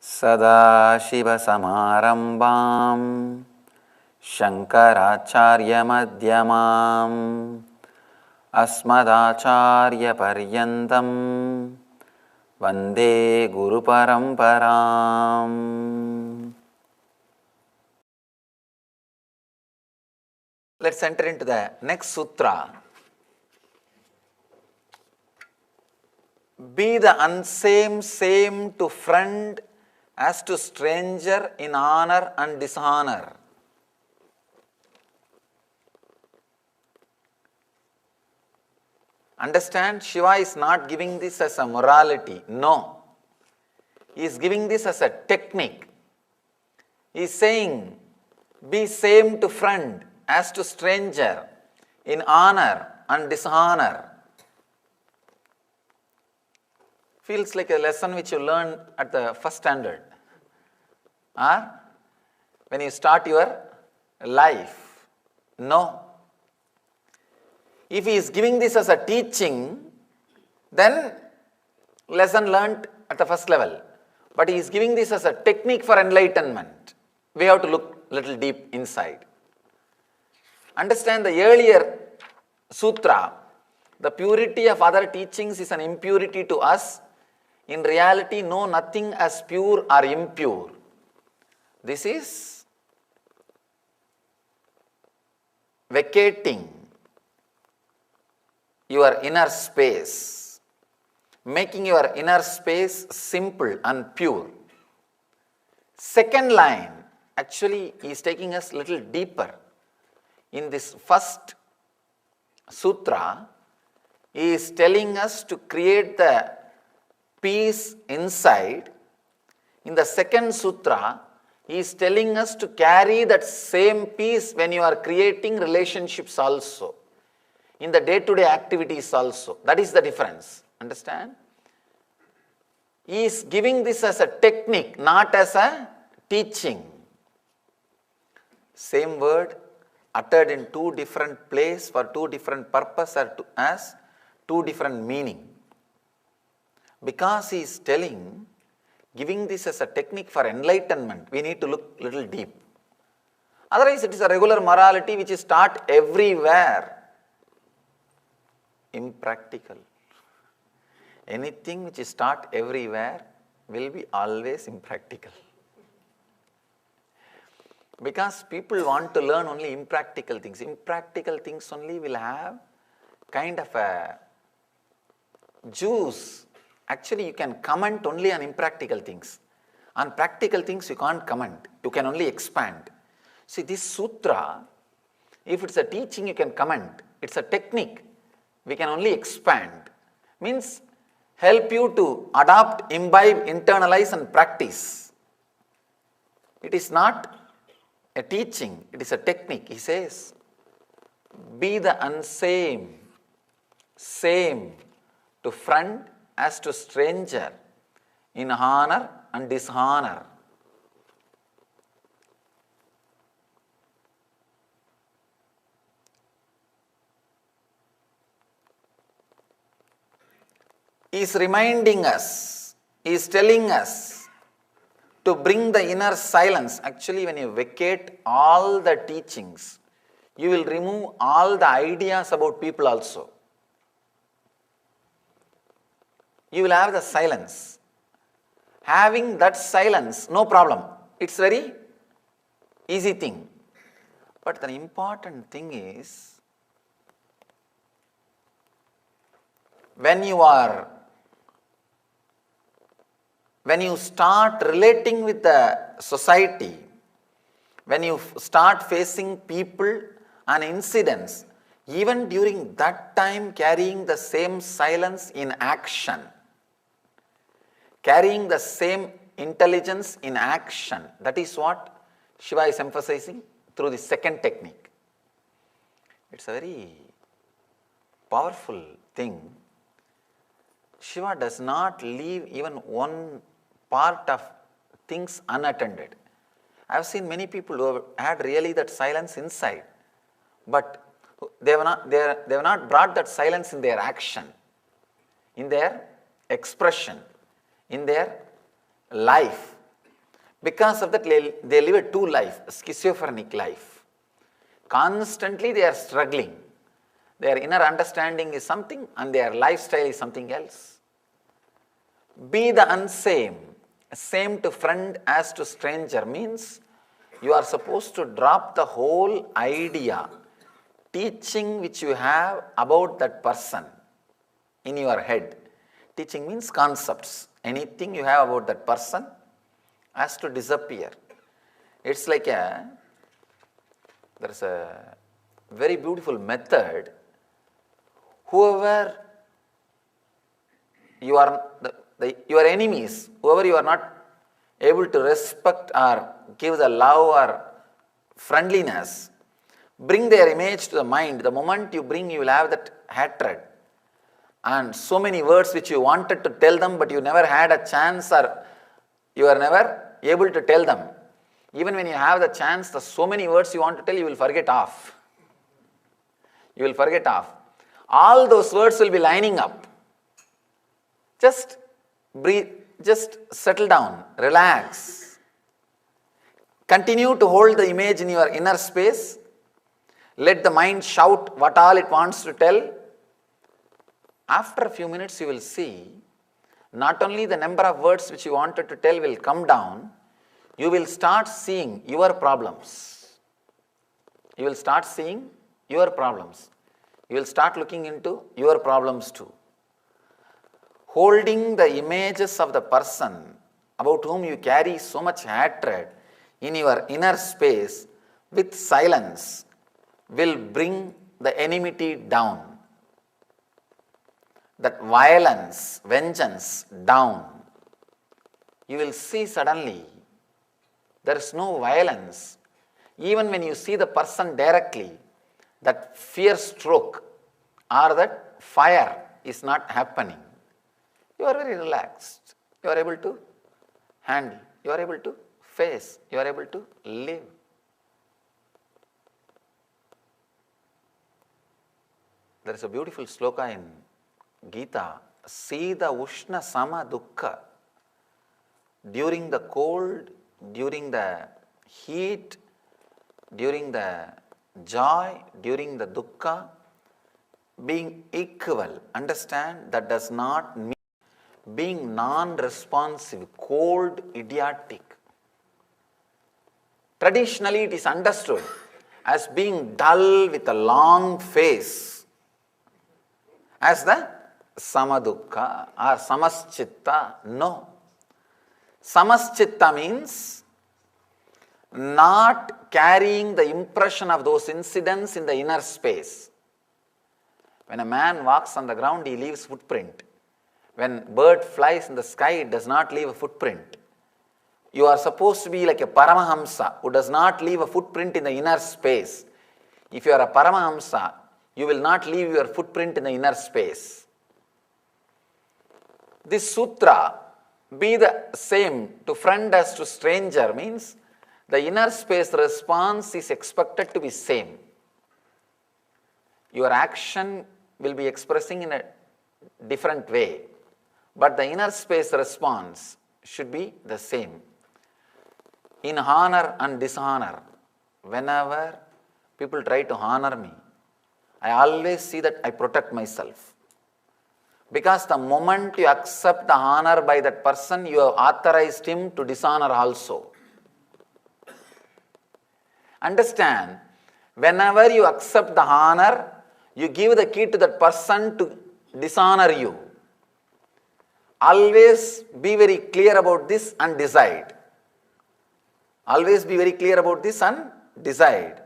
सदाशिवसमारम्भां शङ्कराचार्यमध्यमाम् अस्मदाचार्यपर्यन्तं वन्दे गुरुपरम्पराम्. Let's enter into the next sutra. Be the unsame to friend as to stranger in honor and dishonor. Understand, Shiva is not giving this as a morality. No. He is giving this as a technique. He is saying, be same to friend as to stranger in honor and dishonor. Feels like a lesson which you learn at the first standard, or when you start your life. No. If he is giving this as a teaching, then lesson learnt at the first level. But he is giving this as a technique for enlightenment. We have to look little deep inside. Understand the earlier sutra, the purity of other teachings is an impurity to us. In reality, know nothing as pure or impure. This is vacating your inner space, making your inner space simple and pure. Second line, actually, is taking us a little deeper. In this first sutra, he is telling us to create the peace inside. In the second sutra, he is telling us to carry that same peace when you are creating relationships also, in the day-to-day activities also. That is the difference. Understand? He is giving this as a technique, not as a teaching. Same word uttered in two different places for two different purposes or as two different meaning. Because he is telling, giving this as a technique for enlightenment, we need to look little deep. Otherwise, it is a regular morality which is taught everywhere. Impractical. Anything which is taught everywhere will be always impractical. Because people want to learn only impractical things. Impractical things only will have kind of a juice. Actually, you can comment only on impractical things. On practical things, you can't comment. You can only expand. See, this sutra, if it's a teaching, you can comment. It's a technique. We can only expand. Means help you to adopt, imbibe, internalize and practice. It is not a teaching. It is a technique. He says, be the unsame, same to friend as to stranger in honor and dishonor. He is reminding us, he is telling us to bring the inner silence. Actually, when you vacate all the teachings, you will remove all the ideas about people also. You will have the silence. Having that silence, no problem. It's very easy thing. But the important thing is, when you start relating with the society, when you start facing people and incidents, even during that time carrying the same silence in action, carrying the same intelligence in action, that is what Shiva is emphasizing through the second technique. It's a very powerful thing. Shiva does not leave even one part of things unattended. I have seen many people who have had really that silence inside, but they have not brought that silence in their action, in their expression, in their life. Because of that, they live a two-life, a schizophrenic life. Constantly they are struggling. Their inner understanding is something and their lifestyle is something else. Be the unsame. Same to friend as to stranger means you are supposed to drop the whole idea, teaching which you have about that person in your head. Teaching means concepts. Anything you have about that person has to disappear. It's like there's a very beautiful method. Whoever you are, your enemies, whoever you are not able to respect or give the love or friendliness, bring their image to the mind. The moment you bring, you will have that hatred. And so many words which you wanted to tell them, but you never had a chance or you are never able to tell them. Even when you have the chance, the so many words you want to tell, you will forget off. You will forget off. All those words will be lining up. Just breathe, just settle down, relax. Continue to hold the image in your inner space. Let the mind shout what all it wants to tell. After a few minutes, you will see not only the number of words which you wanted to tell will come down, you will start seeing your problems. You will start seeing your problems. You will start looking into your problems too. Holding the images of the person about whom you carry so much hatred in your inner space with silence will bring the enmity down. That violence, vengeance down. You will see suddenly there is no violence. Even when you see the person directly, that fear stroke or that fire is not happening. You are very relaxed. You are able to handle. You are able to face. You are able to live. There is a beautiful sloka in Gita. Sida Ushna Sama Dukkha. During the cold, during the heat, during the joy, during the dukkha, being equal. Understand, that does not mean being non-responsive, cold, idiotic. Traditionally, it is understood as being dull with a long face, as the Samadukkha or Samaschitta. No. Samaschitta means not carrying the impression of those incidents in the inner space. When a man walks on the ground, he leaves footprint. When bird flies in the sky, it does not leave a footprint. You are supposed to be like a Paramahamsa who does not leave a footprint in the inner space. If you are a Paramahamsa, you will not leave your footprint in the inner space. This sutra, be the same to friend as to stranger, means the inner space response is expected to be same. Your action will be expressing in a different way, but the inner space response should be the same. In honor and dishonor, whenever people try to honor me, I always see that I protect myself. Because the moment you accept the honor by that person, you have authorized him to dishonor also. Understand, whenever you accept the honor, you give the key to that person to dishonor you. Always be very clear about this and decide. Always be very clear about this and decide.